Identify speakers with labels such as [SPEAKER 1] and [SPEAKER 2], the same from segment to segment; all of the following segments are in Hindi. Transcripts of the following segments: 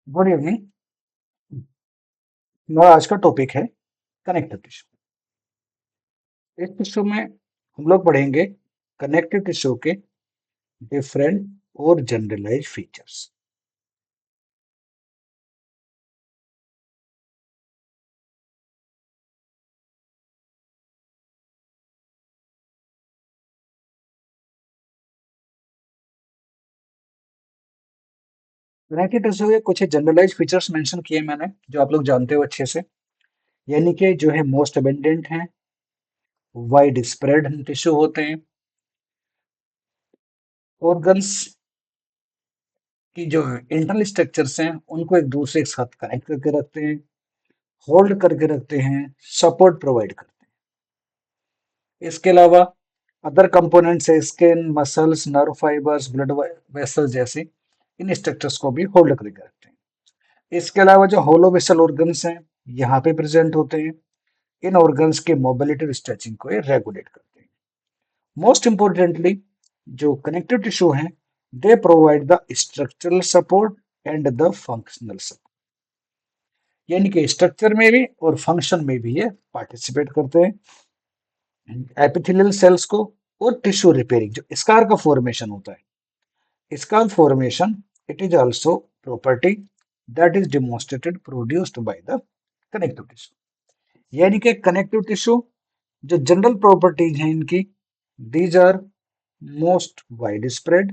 [SPEAKER 1] Good evening. हमारा आज का टॉपिक है कनेक्टिव टिश्यू। इस टिश्यू में हम लोग पढ़ेंगे कनेक्टिव टिश्यू के डिफरेंट और जनरलाइज फीचर्स। कनेक्टिव टिश्यू के कुछ जनरलाइज फीचर्स मेंशन किए मैंने, जो आप लोग जानते हो अच्छे से। यानी कि जो है मोस्ट अबेंडेंट हैं, वाइड स्प्रेड टिश्यू होते हैं, ऑर्गन्स की जो इंटरनल स्ट्रक्चर्स हैं उनको एक दूसरे के साथ कनेक्ट करके रखते हैं, होल्ड करके रखते हैं, सपोर्ट प्रोवाइड करते हैं। इसके अलावा अदर कंपोनेंट्स है skin, muscles, nerve fibres, blood vessels जैसे इन स्ट्रक्चर्स को भी होल्ड करके रखते हैं। इसके अलावा जो होलो वेसल ऑर्गन्स हैं यहाँ पे प्रेजेंट होते हैं। इन ऑर्गन्स के मोबिलिटी और स्ट्रेचिंग को ये रेगुलेट करते हैं। मोस्ट इंपोर्टेंटली जो कनेक्टिव टिश्यू हैं they provide the structural support and the functional support. यानी कि स्ट्रक्चर में भी और फंक्शन में भी ये पार्टिसिपेट करते हैं। एपिथेलियल सेल्स को और टिश्यू रिपेयरिंग, जो स्कार का फॉर्मेशन होता है, scar formation, it is also property that is demonstrated produced by the connective tissue. यानी कि कनेक्टिव टिश्यू जो जनरल प्रॉपर्टीज हैं इनकी, these are most wide spread,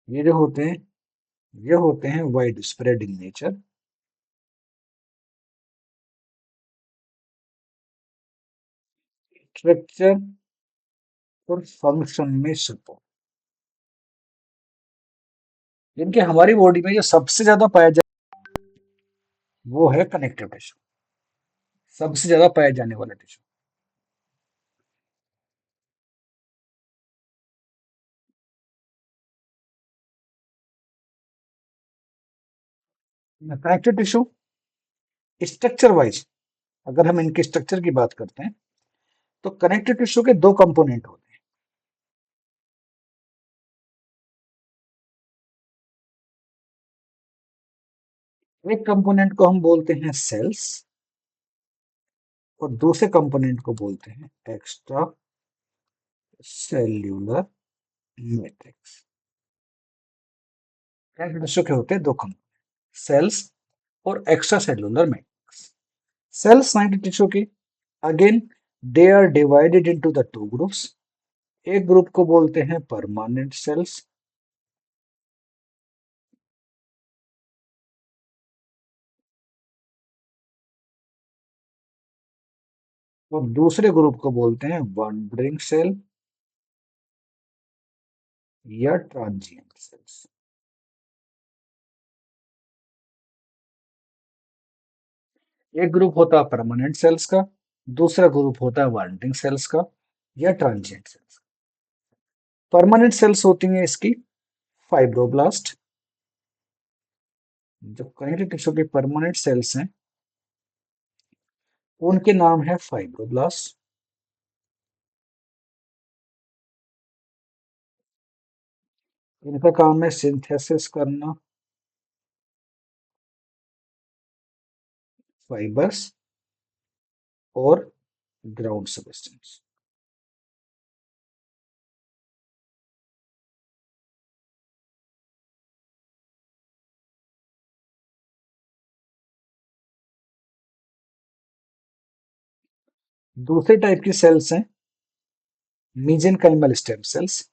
[SPEAKER 1] ये जो होते हैं ये होते हैं wide spread in nature. Structure और फंक्शन में सपोर्ट, जिनके हमारी बॉडी में जो सबसे ज्यादा पाया जाए वो है कनेक्टिव टिश्यू, सबसे ज्यादा पाया जाने वाला tissue. Connective tissue structure wise, अगर हम इनके स्ट्रक्चर की बात करते हैं तो कनेक्टिव टिश्यू के दो कंपोनेंट होते हैं। एक कंपोनेंट को हम बोलते हैं सेल्स और दूसरे कंपोनेंट को बोलते हैं extra cellular matrix. Connective tissue के होते हैं दो कंपोनेंट, सेल्स और extra cellular matrix. Cells connective tissue की, again they are divided into the two groups. एक ग्रुप को बोलते हैं परमानेंट सेल्स और दूसरे ग्रुप को बोलते हैं वॉन्डरिंग सेल या ट्रांजिएंट सेल्स। एक ग्रुप होता है परमानेंट सेल्स का, दूसरा ग्रुप होता है वॉन्डरिंग सेल्स का या ट्रांजिएंट सेल्स का। परमानेंट सेल्स होती हैं इसकी फाइब्रोब्लास्ट। जो कनेक्टिव टिश्यू के परमानेंट सेल्स हैं उनके नाम है फाइब्रोब्लास्ट। इनका काम है सिंथेसिस करना फाइबर्स और ग्राउंड सब्सटेंस। दूसरे टाइप की सेल्स हैं मीजेनकाइमल स्टेम सेल्स।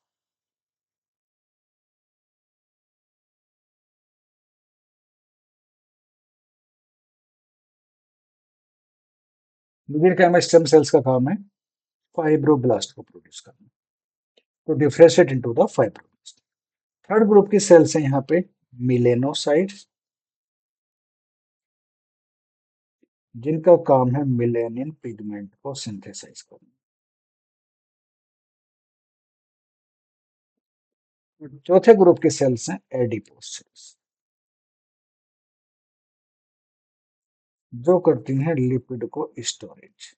[SPEAKER 1] मीजेनकाइमल स्टेम सेल्स का काम है फाइब्रोब्लास्ट को प्रोड्यूस करना, तो differentiate into the fibroblast. Third group की सेल्स हैं यहाँ पे मिलेनोसाइट्स, जिनका काम है मिलेनिन पिगमेंट को सिंथेसाइज करना। चौथे ग्रुप की सेल्स हैं एडिपोस सेल्स, जो करती हैं लिपिड को स्टोरेज।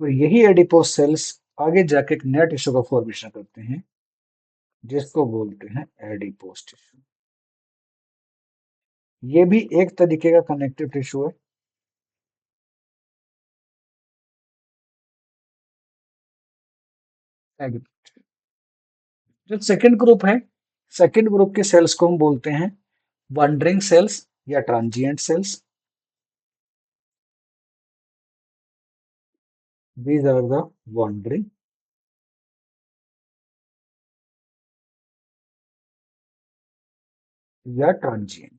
[SPEAKER 1] तो यही एडिपोज सेल्स आगे जाके एक नया टिश्यू का फॉर्मेशन करते हैं जिसको बोलते हैं एडिपोज टिश्यू। ये भी एक तरीके का कनेक्टिव टिश्यू है। जो सेकंड ग्रुप है, सेकंड ग्रुप के सेल्स को हम बोलते हैं वंडरिंग सेल्स या transient cells. These are the wandering या ट्रांजिएंट।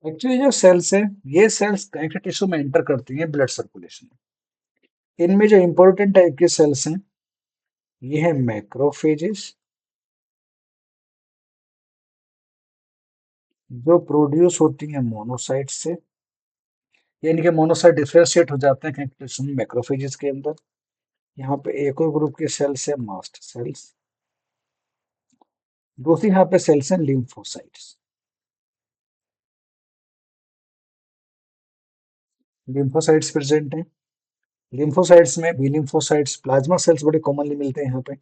[SPEAKER 1] एक्चुअली जो सेल्स है, ये सेल्स कनेक्टिव टिश्यू में एंटर करती हैं ब्लड सर्कुलेशन में। इनमें जो इंपॉर्टेंट टाइप के सेल्स हैं, ये है मैक्रोफेजेस, जो प्रोड्यूस होती हैं मोनोसाइट से। यानी कि मोनोसाइट डिफरेंशिएट हो जाते हैं कनेक्टिव टिश्यू में मैक्रोफेजेस के अंदर। यहाँ पे एक और ग्रुप के सेल्स है मास्ट सेल्स। दूसरी यहाँ पे सेल्स हैं लिम्फोसाइट्स। लिम्फोसाइट्स प्रेजेंट हैं। लिम्फोसाइट्स में बी लिम्फोसाइट्स, प्लाज्मा सेल्स बड़े कॉमनली मिलते हैं यहाँ पे।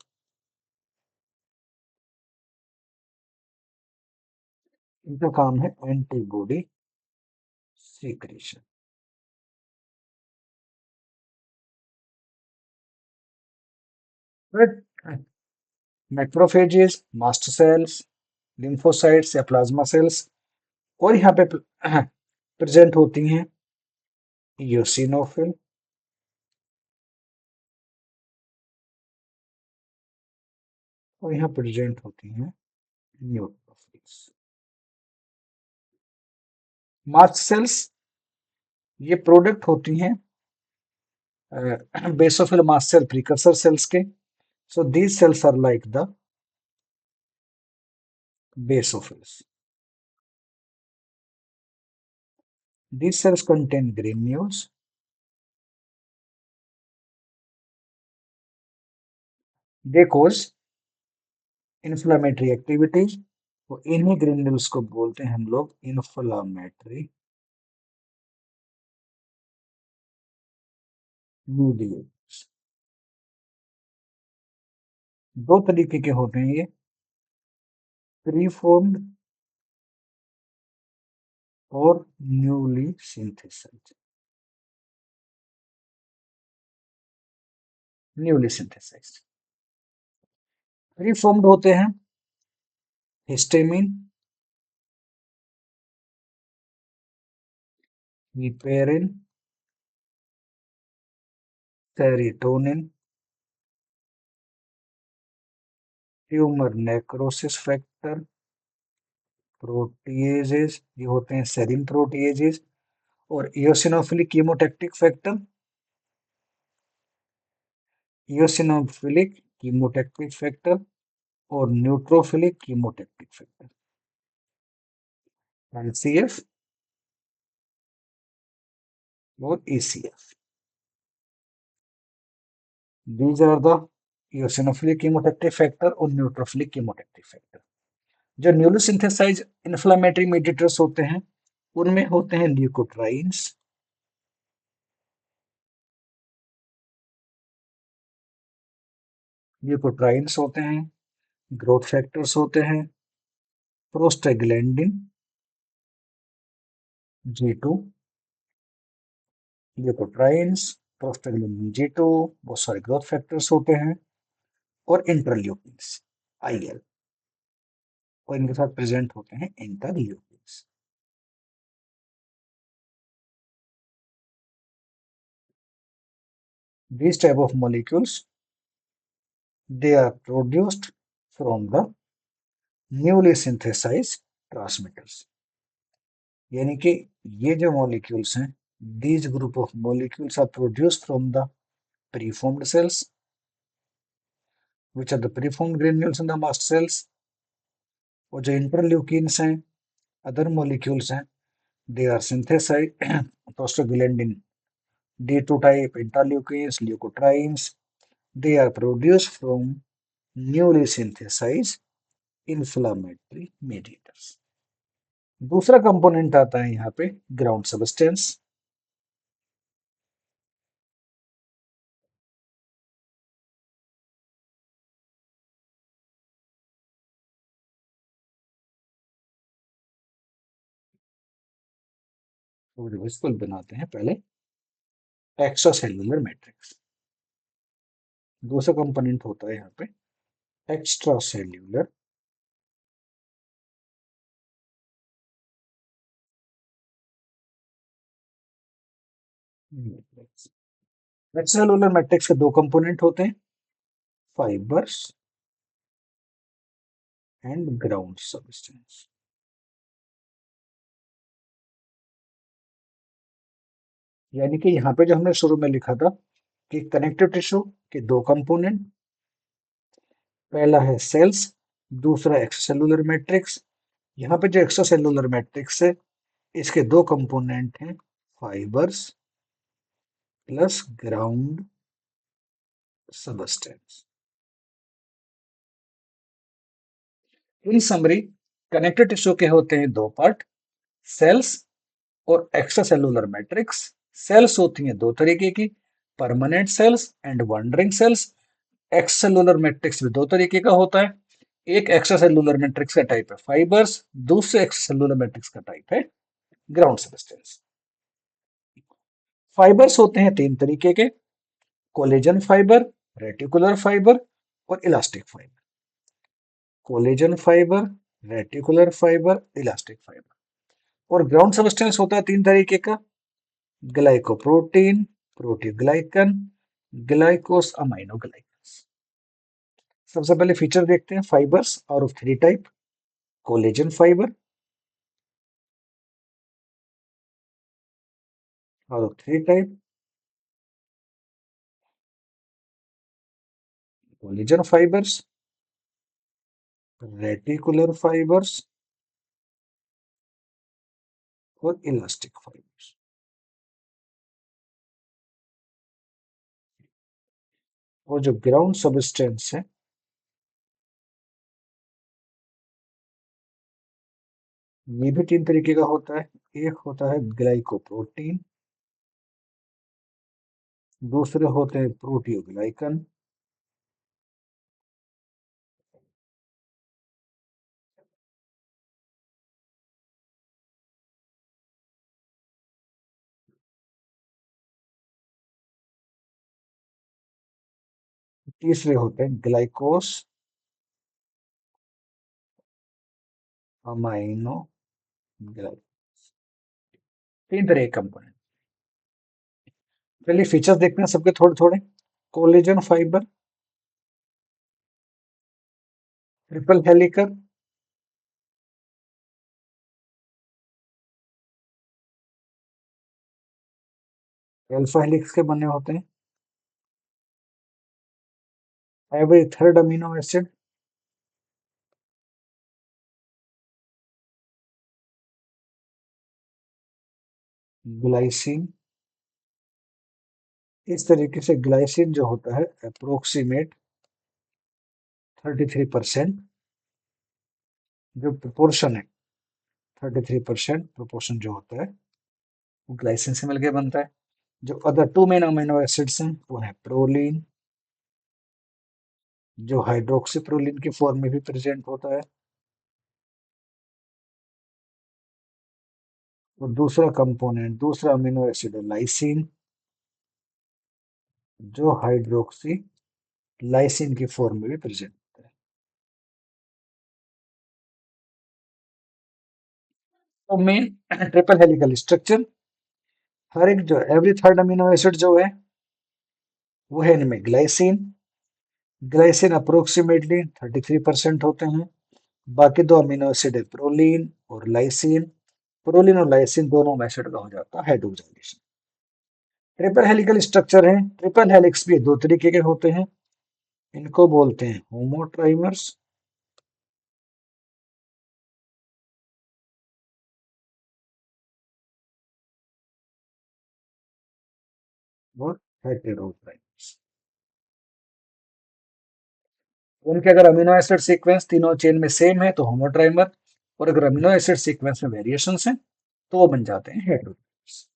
[SPEAKER 1] इनका काम है antibody secretion. Macrophages, mast cells, lymphocytes या प्लाज्मा सेल्स, और यहाँ पे प्रेजेंट होती हैं इयोसिनोफिल, और यहाँ प्रेजेंट होती हैं न्यूट्रोफिल्स। मास्ट सेल्स ये प्रोडक्ट होती हैं basophil mast cell precursor cells के। So these cells are like the basophils. These cells contain granules. They cause inflammatory activity. तो इन्हीं ग्रेन्यूल्स को बोलते हैं हम लोग इन्फ्लामेटरी मीडिएटर्स। दो तरीके के होते हैं ये, प्रीफॉर्म्ड और newly synthesised. Newly synthesised preformed होते हैं histamine, heparin, serotonin, tumour necrosis factor, proteases, ये होते हैं सेरिन प्रोटीएजेस, और eosinophilic chemotactic factor, eosinophilic chemotactic factor, और न्यूट्रोफिलिक कीमोटैक्टिक फैक्टर, एनसीएफ और ECF. These are the eosinophilic chemotactic factor और न्यूट्रोफिलिक कीमोटैक्टिक फैक्टर। जो न्यूली सिंथेसाइज इन्फ्लामेटरी मीडिएटर्स होते हैं, उनमें होते हैं ल्यूकोट्राइन्स, ल्यूकोट्राइन्स होते हैं, ग्रोथ फैक्टर्स होते हैं, prostaglandin G2, leukotrienes, prostaglandin G2, बहुत सारे ग्रोथ फैक्टर्स होते हैं, और इंटरल्यूकिन्स IL, और इनके साथ प्रेजेंट होते हैं interleukins. These type of molecules, they are produced from the newly synthesized transmitters। यानी कि ये जो molecules हैं, these group of molecules are produced from the preformed cells, which are the preformed granules in the mast cells। और जो interleukins हैं, other molecules हैं, they are synthesized prostaglandin D2 type interleukins, leukotrienes, they are produced from newly synthesized inflammatory mediators. दूसरा कंपोनेंट आता है यहाँ पे ग्राउंड सबस्टेंस। तो इसको बनाते हैं पहले एक्स्ट्रा सेल्यूलर मैट्रिक्स। दूसरा कंपोनेंट होता है यहाँ पे extra cellular matrix. Extra cellular matrix के दो कंपोनेंट होते हैं, फाइबर्स एंड ग्राउंड सबस्टेंस। यानी कि यहाँ पे जो हमने शुरू में लिखा था कि कनेक्टिव टिश्यू के दो कंपोनेंट, पहला है सेल्स, दूसरा एक्स्ट्रासेलुलर मैट्रिक्स। यहाँ पे जो एक्स्ट्रासेलुलर मैट्रिक्स है इसके दो कंपोनेंट हैं, fibres plus ground substance. In summary connective tissue के होते हैं दो पार्ट, सेल्स और एक्स्ट्रासेलुलर मैट्रिक्स। सेल्स होती हैं दो तरीके की, permanent cells and wandering cells. Extracellular matrix भी दो तरीके का होता है, एक एक्स्ट्रासेलुलर मैट्रिक्स का टाइप है फाइबर्स, दूसरे एक्स्ट्रासेलुलर मैट्रिक्स का टाइप है ग्राउंड सबस्टेंस। फाइबर्स होते हैं तीन तरीके के, कोलेजन फाइबर, रेटिकुलर फाइबर और elastic fibre. Collagen fibre, reticular fibre, elastic fibre. और ग्राउंड सबस्टेंस होता है तीन तरीके का, ग्लाइकोप्रोटीन, प्रोटीग्लाइकन, ग्लाइकोस अमाइनो ग्लाइकन्स। सबसे पहले फीचर देखते हैं फाइबर्स और of three type. Collagen fibre और of three type, collagen fibres, reticular fibres और इलास्टिक फाइबर्स। और जो ग्राउंड सबस्टेंस है ये भी तीन तरीके का होता है, एक होता है ग्लाइकोप्रोटीन, दूसरे होते हैं प्रोटियोग्लाइकन, तीसरे होते हैं ग्लाइकोस अमाइनो ग्लाइकन। तीन तरह के कंपोनेंट। चलिए फीचर्स देखते हैं सबके थोड़े थोड़े। Collagen fibre triple helical, alpha helix के बने होते हैं। Every third amino acid glycine. इस तरीके से ग्लाइसिन जो होता है अप्रोक्सीमेट 33%, जो प्रोपोर्शन है 33% प्रोपोर्शन जो होता है वो ग्लाइसिन से मिलकर बनता है। जो other two main amino acids हैं वो है प्रोलीन, जो हाइड्रोक्सी प्रोलीन की फॉर्म में भी प्रेजेंट होता है, और दूसरा कंपोनेंट दूसरा अमीनो एसिड है लाइसिन, जो हाइड्रोक्सी लाइसिन की फॉर्म में भी प्रेजेंट होता है। तो मेन ट्रिपल हेलिकल स्ट्रक्चर, हर एक जो एवरी थर्ड अमीनो एसिड जो है वो है इनमें ग्लाइसिन। ग्लाइसिन अप्रोक्सीमेटली 33% होते हैं। बाकी दो अमीनो एसिड है प्रोलीन और लाइसिन। प्रोलीन और लाइसिन दोनों में एसिड का हो जाता है हाइड्रोक्साइलेशन। ट्रिपल हेलिकल स्ट्रक्चर है, ट्रिपल हेलिक्स भी दो तरीके के होते हैं, इनको बोलते हैं होमोट्राइमर्स और हेटेरोट्राइमर्स। उनके अगर अमीनो एसिड सीक्वेंस तीनों चेन में सेम है तो होमोट्राइमर, और अगर अमीनो एसिड सीक्वेंस में वेरिएशंस हैं तो वो बन जाते हैं हेटेरोट्राइमर्स।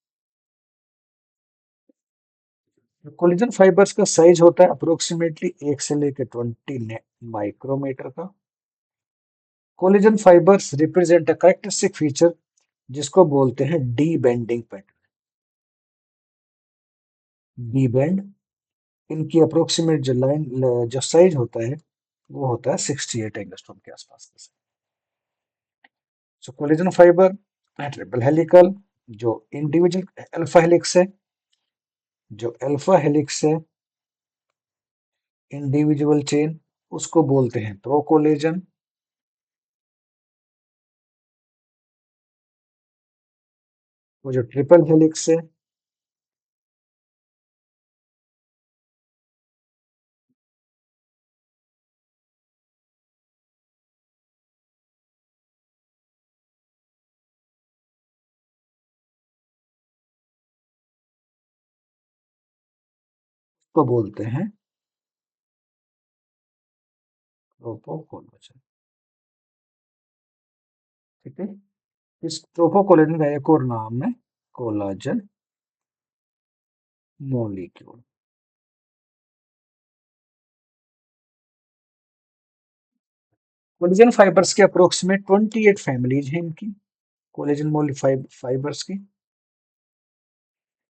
[SPEAKER 1] कोलेजन फाइबर्स का साइज होता है अप्रोक्सीमेटली 1 से लेकर 20 माइक्रोमीटर का। Collagen fibres represent a characteristic feature जिसको बोलते हैं D bending pattern. D bend, इनकी अप्रोक्सीमेट जो लाइन जो साइज होता है वो होता है 68 एंगस्ट्रॉम के आसपास का। सो कोलेजन फाइबर ट्रिपल हेलिकल, जो इंडिविजुअल अल्फा हेलिक्स है, जो अल्फा हेलिक्स है इंडिविजुअल चेन, उसको बोलते हैं प्रोकोलेजन। वो जो ट्रिपल हेलिक्स है उसको बोलते हैं प्रोपोकोलेजन। ठीक है, इस प्रोपोकोलेजन का एक और नाम है कोलाजन मोलिक्यूल। कोलेजन फाइबर्स के अप्रोक्सीमेट 28 फैमिलीज हैं इनकी, कोलेजन फाइबर्स की।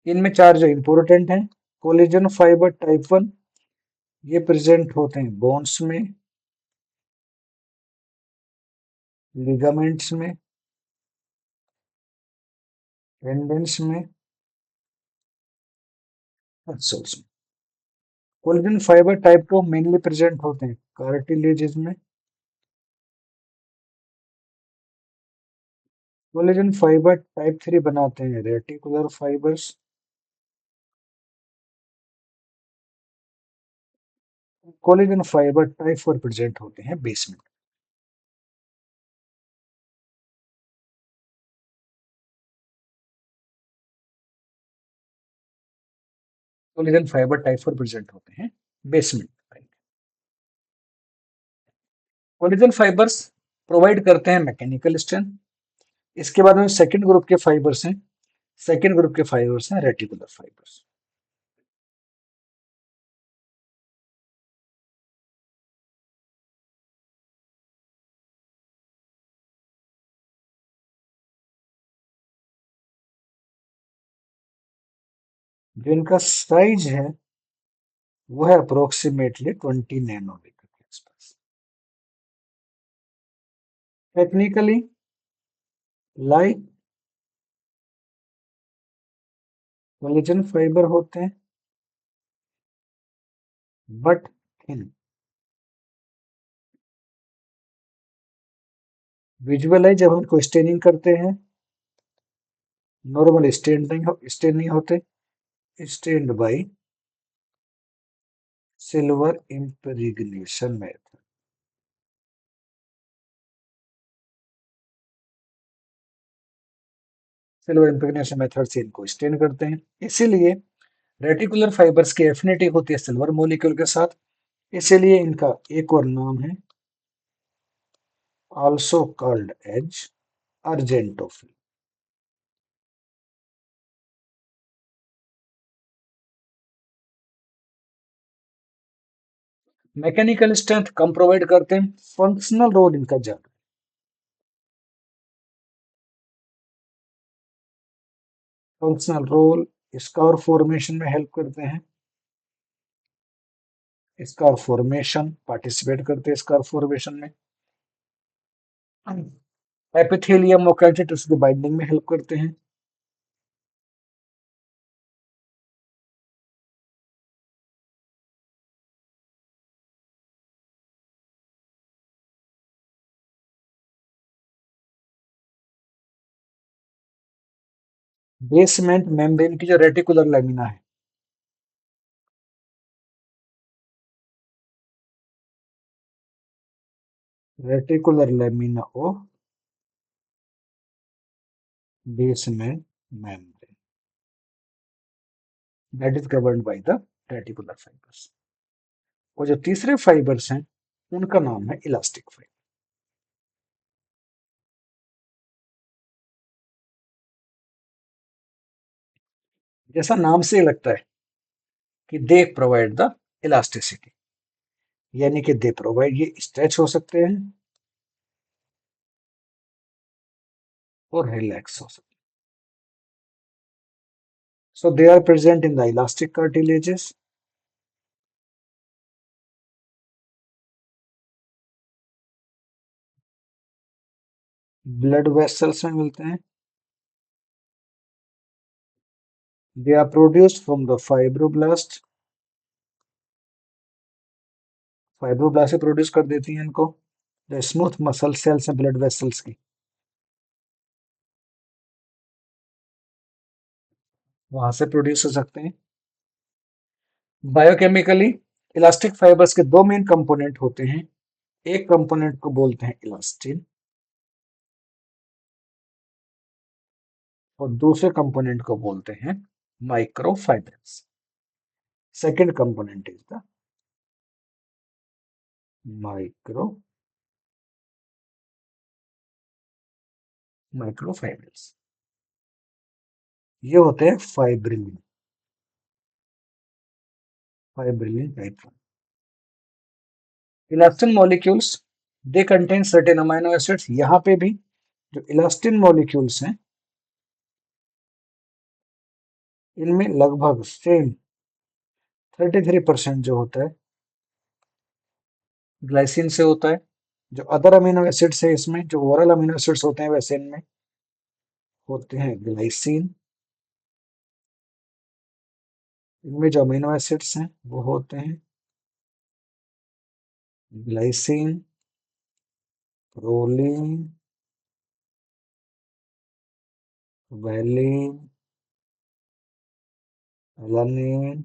[SPEAKER 1] इनमें चार जो इंपॉर्टेंट हैं, कोलेजन फाइबर टाइप 1, ये प्रेजेंट होते हैं बोन्स में, लिगामेंट्स में, टेंडन्स में, मसल्स में। Collagen fibre type 2 mainly present होते हैं कार्टिलेजेस में। कोलेजन फाइबर टाइप 3 बनाते हैं reticular fibres. Collagen fibre type 4 present होते हैं basement. Collagen fibre type 4 present होते हैं बेसमेंट। कोलेजन फाइबर्स प्रोवाइड करते हैं मैकेनिकल स्ट्रेंथ। इसके बाद में सेकंड ग्रुप के फाइबर्स हैं, सेकंड ग्रुप के फाइबर्स हैं रेटिकुलर फाइबर्स। जो इनका साइज है वो है अप्रोक्सीमेटली 20 नैनोमीटर के आसपास। टेक्निकली लाइक कोलेजन फाइबर होते हैं बट थिन। विजुअलाइज जब हम इनको स्टेनिंग करते हैं, नॉर्मल स्टेन नहीं होते, stained by silver impregnation method. Silver impregnation method से इनको स्टेन करते हैं, इसीलिए रेटिकुलर फाइबर्स की एफिनिटी होती है सिल्वर मॉलिक्यूल के साथ, इसीलिए इनका एक और नाम है also called as argentophil. Mechanical strength कम प्रोवाइड करते हैं, फंक्शनल रोल इनका ज्यादा। फंक्शनल रोल स्कार फॉर्मेशन में हेल्प करते हैं, स्कार फॉर्मेशन पार्टिसिपेट करते हैं स्कार फॉर्मेशन में। एपिथेलियम और कैल्शियम की बाइंडिंग में हेल्प करते हैं। बेसमेंट मेम्ब्रेन की जो रेटिकुलर लेमिना है, reticular lamina of basement membrane. That is governed by the reticular fibres. और जो तीसरे फाइबर्स हैं उनका नाम है इलास्टिक फाइबर। जैसा नाम से लगता है कि दे प्रोवाइड द इलास्टिसिटी, यानी कि दे प्रोवाइड, ये स्ट्रेच हो सकते हैं और रिलैक्स हो सकते हैं। So they are present in the elastic cartilages, blood vessels में मिलते हैं। They are produced from the fibroblast, fibroblast से प्रोड्यूस कर देती हैं इनको। जो स्मूथ मसल सेल्स हैं ब्लड वेसल्स की, वहां से प्रोड्यूस हो सकते हैं। बायोकेमिकली इलास्टिक फाइबर्स के दो मेन कंपोनेंट होते हैं। एक कंपोनेंट को बोलते हैं इलास्टिन और दूसरे कंपोनेंट को बोलते हैं microfibrils. Second component is the micro microfibrils. ये होते हैं fibrillin, fibrillin type. Elastin molecules they contain certain amino acids. यहाँ पे भी जो इलास्टिन मॉलिक्यूल्स हैं इनमें लगभग सेम 33% जो होता है ग्लाइसिन से होता है। जो अदर अमीनो एसिड्स है इसमें, जो ओरल अमीनो एसिड्स होते हैं वैसे इनमें होते हैं ग्लाइसिन। इनमें जो अमीनो एसिड्स हैं वो होते हैं glycine, proline, valine, alanine,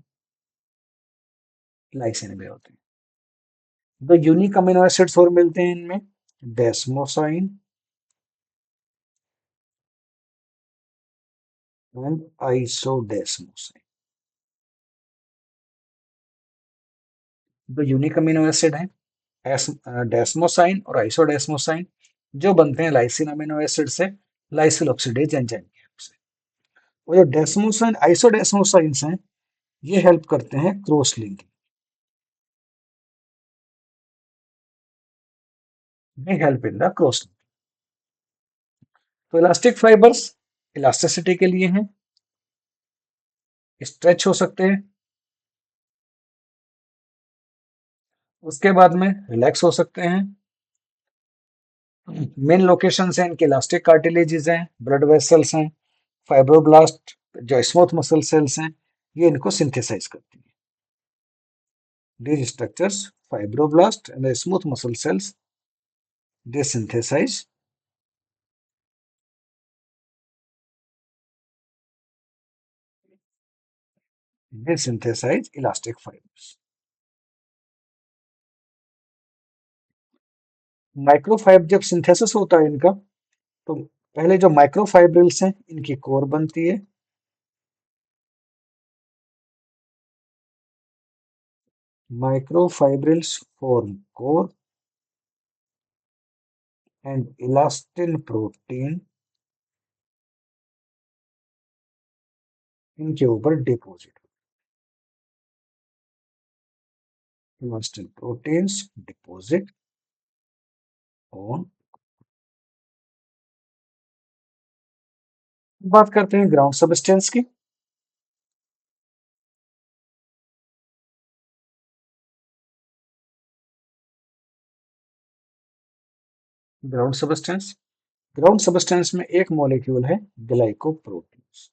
[SPEAKER 1] lysine भी होते हैं। दो यूनिक अमीनो एसिड्स और मिलते हैं इनमें, डेस्मोसाइन एंड आइसोडेस्मोसाइन। दो यूनिक अमीनो एसिड हैं, डेस्मोसाइन और आइसोडेस्मोसाइन, जो बनते हैं लाइसिन अमीनो एसिड से लाइसिल ऑक्सीडेज एंजाइम की हेल्प से। और जो डेस्मोसाइन आइसोडेस्मोसाइंस हैं ये हेल्प करते हैं cross linking, they help in the cross linking. तो इलास्टिक फाइबर्स इलास्टिसिटी के लिए हैं, स्ट्रेच हो सकते हैं, उसके बाद में रिलैक्स हो सकते हैं। मेन लोकेशन है इनके इलास्टिक कार्टिलेजेस हैं, ब्लड वेसल्स हैं, फाइब्रोब्लास्ट जो स्मूथ मसल सेल्स हैं, ये इनको सिंथेसाइज करती हैं। These structures, fibroblast and the smooth muscle cells, they synthesize elastic fibers. Microfibre जब सिंथेसिस होता है इनका, तो पहले जो माइक्रोफाइब्रिल्स हैं इनकी कोर बनती है। Microfibrils form core and elastin protein इनके ऊपर deposit. Elastin proteins deposit on. बात करते हैं ग्राउंड सबस्टेंस की। ग्राउंड सबस्टेंस, ग्राउंड सबस्टेंस में एक मॉलिक्यूल है ग्लाइकोप्रोटीन्स।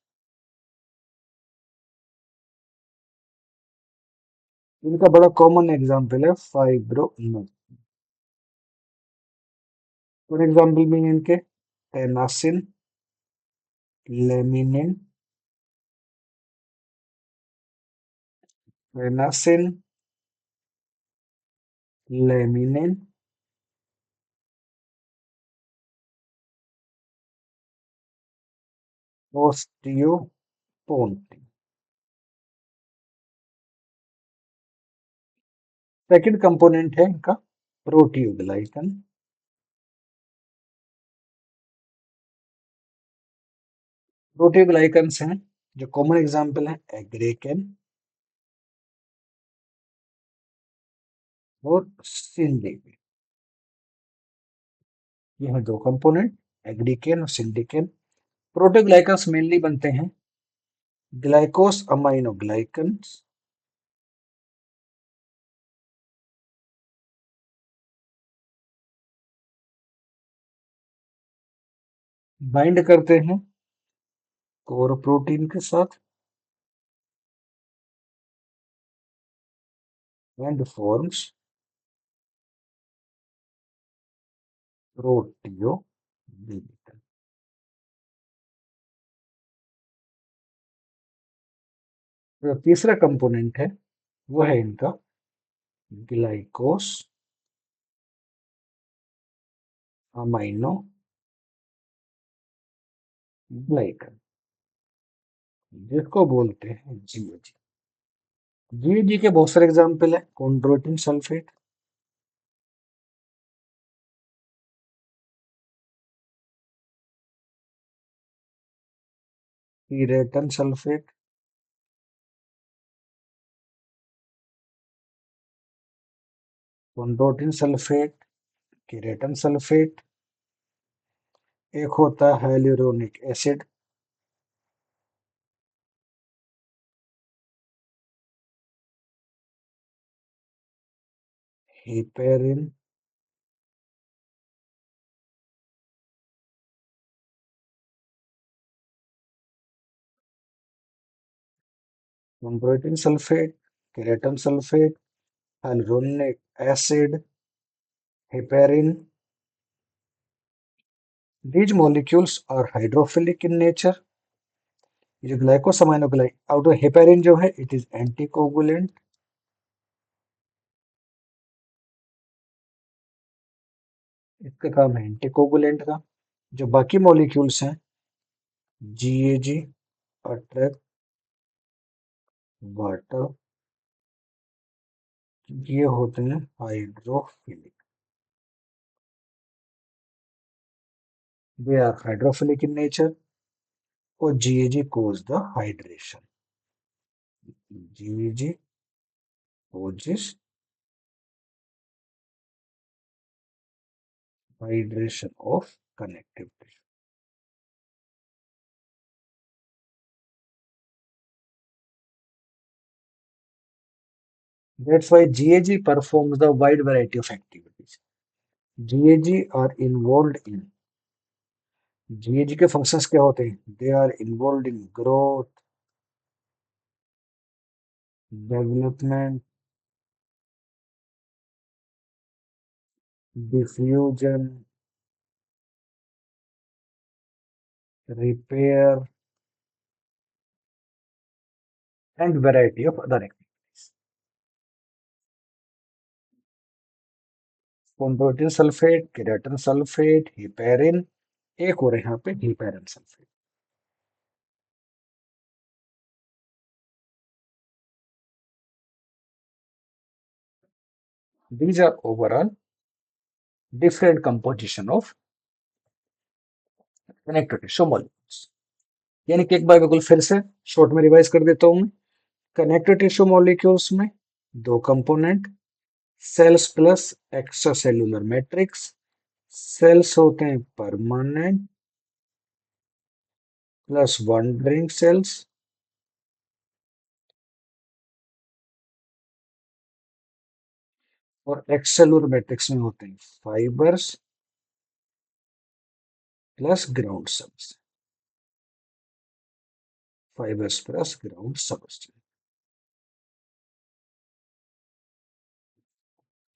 [SPEAKER 1] इनका बड़ा कॉमन एग्जाम्पल है फाइब्रोइनोजेन। फॉर एग्जाम्पल में इनके टेनासिन, लेमिनिन, टेनासिन, लेमिनिन, ओस्टियोपोन्टिन। सेकंड कंपोनेंट है इनका प्रोटियोग्लाइकन। प्रोटियोग्लाइकन्स हैं जो कॉमन एग्जांपल है एग्रेकेन और सिंडिकेन। ये हैं दो कंपोनेंट, एग्रीकेन और सिंडिकेन। प्रोटीग्लाइकन्स मेनली बनते हैं ग्लाइकोस अमाइनो ग्लाइकन्स, बाइंड करते हैं कोर प्रोटीन के साथ एंड फॉर्म्स प्रोटियोग्लिकन। जो तीसरा कंपोनेंट है वो है इनका ग्लाइकोस अमाइनो ग्लाइकन, जिसको बोलते हैं जीएजी। जीएजी के बहुत सारे एग्जाम्पल है chondroitin sulphate, keratan sulphate, chondroitin sulphate, keratan sulphate. एक होता है hyaluronic acid, heparin, chondroitin sulphate, keratan sulphate, hyaluronic acid, heparin. These molecules are hydrophilic in nature. ये जो ग्लाइकोसमाइनोग्लाई आउट हेपेरिन जो है इट इज एंटीकोगुलेंट। इसका काम है एंटीकोगुलेंट का। जो बाकी मॉलिक्यूल्स हैं जीएजी अट्रैक्ट वाटर, ये होते हैं hydrophilic. They are hydrophilic in nature और GAG cause the hydration. GAG causes hydration of connective tissue. That's why GAG performs the wide variety of activities. GAG are involved in GAG के फंक्शंस क्या होते हैं? They are involve in growth, development, diffusion, repair and variety of other activities. Chondroitin sulphate, keratin sulphate, heparin, एक और यहाँ पे heparin sulphate. These are overall different composition of connective tissue molecules। यानी कि एक बार बिल्कुल फिर से शॉर्ट में रिवाइज कर देता हूं मैं। कनेक्टिव टिश्यू मॉलिक्यूल्स में दो component, cells plus extra cellular matrix. Cells होते हैं परमानेंट प्लस वॉन्डरिंग सेल्स, और एक्सेलुलर मैट्रिक्स में होते हैं fibres plus ground cells, fibres plus ground substance.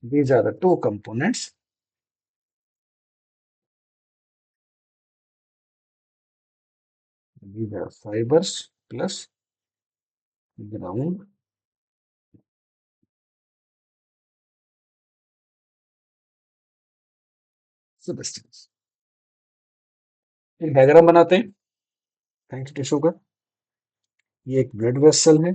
[SPEAKER 1] These are the two components. These are fibers plus ground substance। एक डायग्राम बनाते हैं थैंक्स टिश्यू का। ये एक ब्लड वेसल है,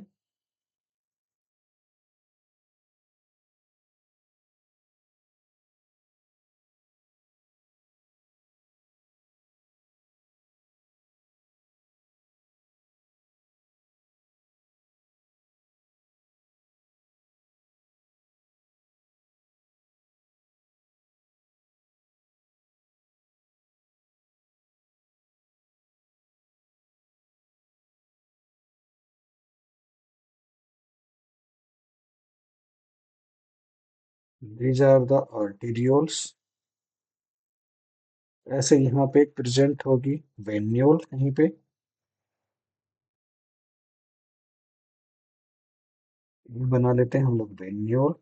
[SPEAKER 1] These are the arterioles. ऐसे यहाँ पे प्रेजेंट होगी वेन्यूल कहीं पे, ये बना लेते हैं हम लोग venule.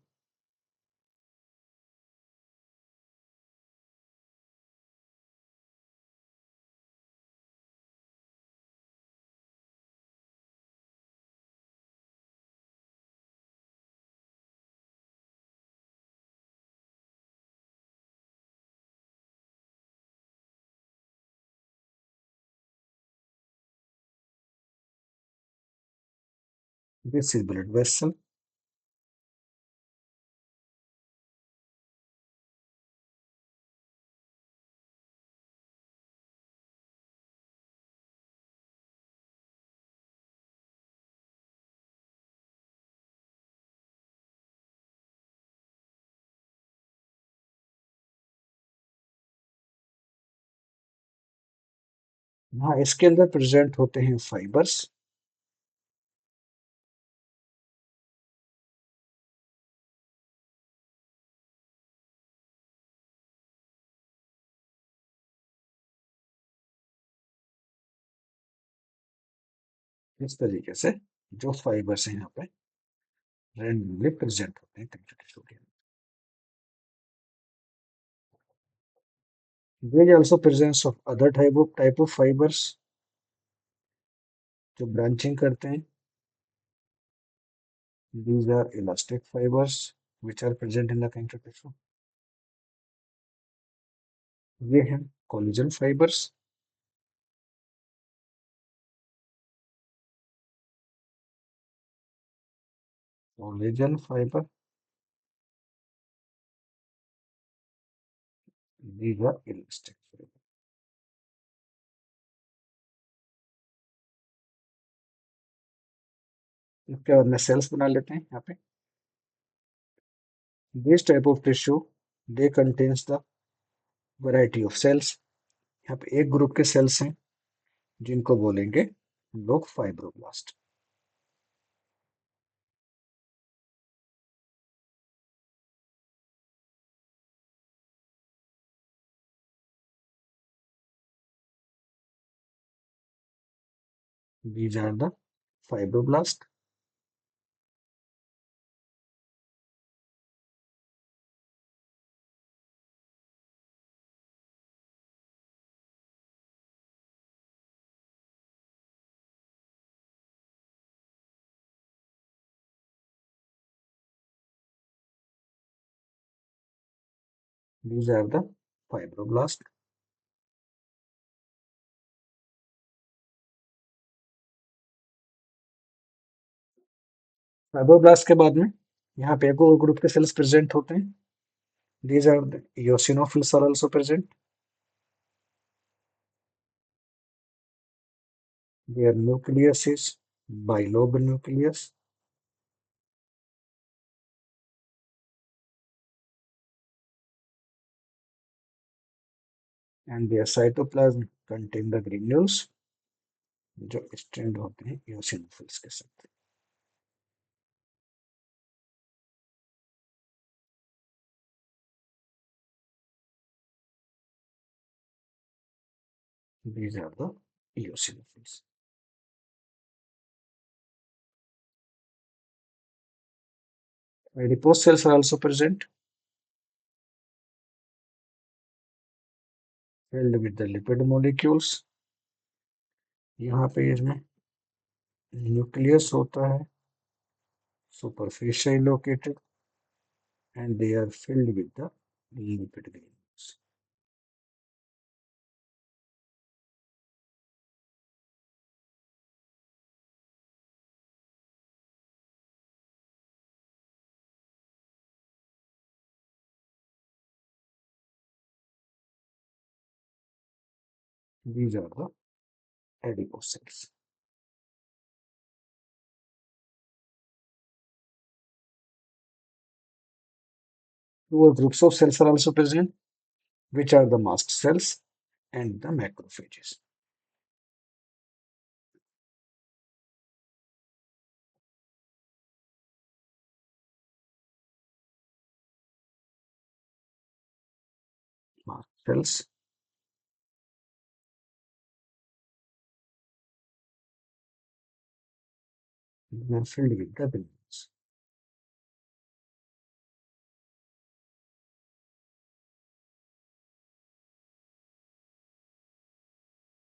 [SPEAKER 1] This is blood vessel. हाँ, इसके अंदर प्रेजेंट होते हैं फाइबर्स। इस तरीके से जो फाइबर्स हैं यहाँ पे randomly प्रेजेंट होते हैं कंप्यूटर टिश्यू के अंदर। there is also presence of other type of fibers जो ब्रांचिंग करते हैं। these are elastic fibers which are present in the connective tissue। ये हैं collagen fibres. Collagen fibre, these are elastic fiber। इसके बाद में सेल्स बना लेते हैं यहाँ पे। this type of tissue they contains the variety of cells। यहाँ पे एक ग्रुप के सेल्स हैं जिनको बोलेंगे हम लोग fibroblast. these are the fibroblast। these are the fibroblast। Fibroblast के बाद में यहाँ पे एक और ग्रुप के सेल्स प्रेजेंट होते हैं। these are the eosinophils are also present। their nucleus is bilobe nucleus and their cytoplasm contain the granules जो स्ट्रेंड होते हैं eosinophils के साथ। these are the eosinophils। adipose cells are also present filled with the lipid molecules। यहाँ पे इसमें न्यूक्लियस होता है superficially located and they are filled with the lipid granules। these are the adipose cells। Two groups of cells are also present, which are the mast cells and the macrophages। cells were filled with the billions.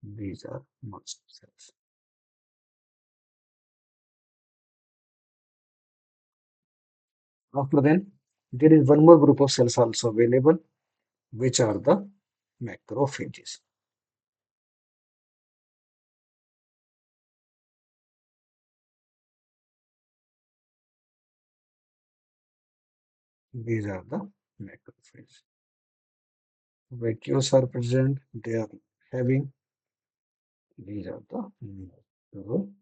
[SPEAKER 1] These are master cells. After then, there is one more group of cells also available, which are the macrophages. These are the macrophages. Vacuoles are present. They are having. These are the macrophages.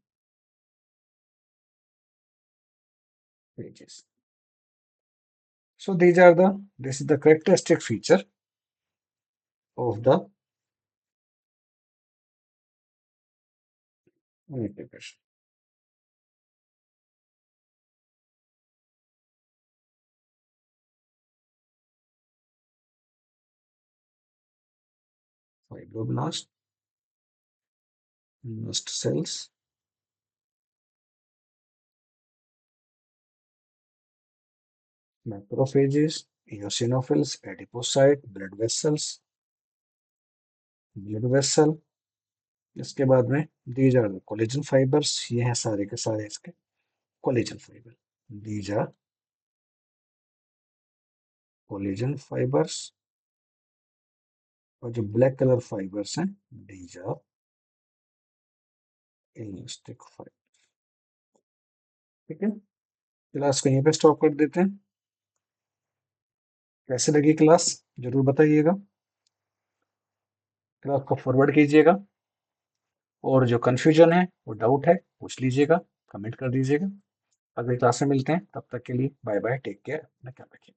[SPEAKER 1] So these are the. This is the characteristic feature of the multiplication. Fibroblast, mast cells, macrophages, eosinophils, adipocyte, blood vessel। इसके बाद में दीज आर कोलेजन फाइबर्स, ये हैं सारे के सारे इसके collagen fibre. These are collagen fibres, और जो ब्लैक कलर फाइबर्स हैं दीज आर इलास्टिक फाइबर। ठीक है, क्लास को यहीं पे स्टॉप कर देते हैं। कैसे लगी क्लास जरूर बताइएगा, क्लास को फॉरवर्ड कीजिएगा, और जो कंफ्यूजन है वो डाउट है पूछ लीजिएगा, कमेंट कर दीजिएगा। अगली क्लास में मिलते हैं, तब तक के लिए बाय बाय, टेक केयर, अपना ख्याल रखिए।